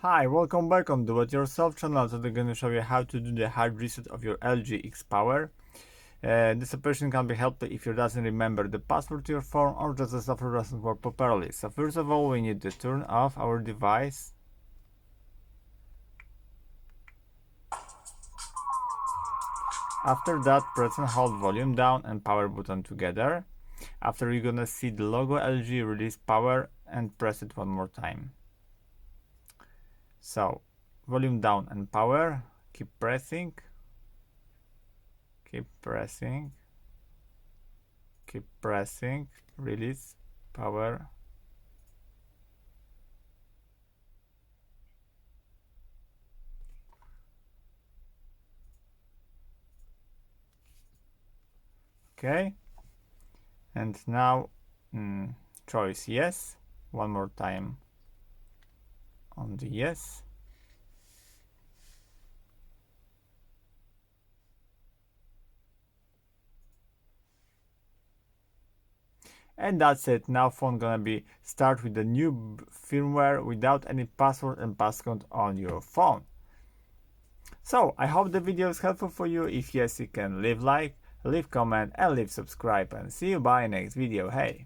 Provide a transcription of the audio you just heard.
Hi, welcome back on Do It Yourself channel. Today I'm going to show you how to do the hard reset of your LG X Power. This operation can be helpful if you doesn't remember the password to your phone or just the software doesn't work properly. So first of all, we need to turn off our device. After that, press and hold volume down and power button together. After, you're gonna see the logo LG release power and press it one more time. So volume down and power, keep pressing, keep pressing, keep pressing, release power. Okay, and now choice yes, one more time on the yes. And that's it. Now phone gonna be start with the new firmware without any password and passcode on your phone. So I hope the video is helpful for you. If yes, you can leave like, leave comment and leave subscribe, and see you by next video. Hey.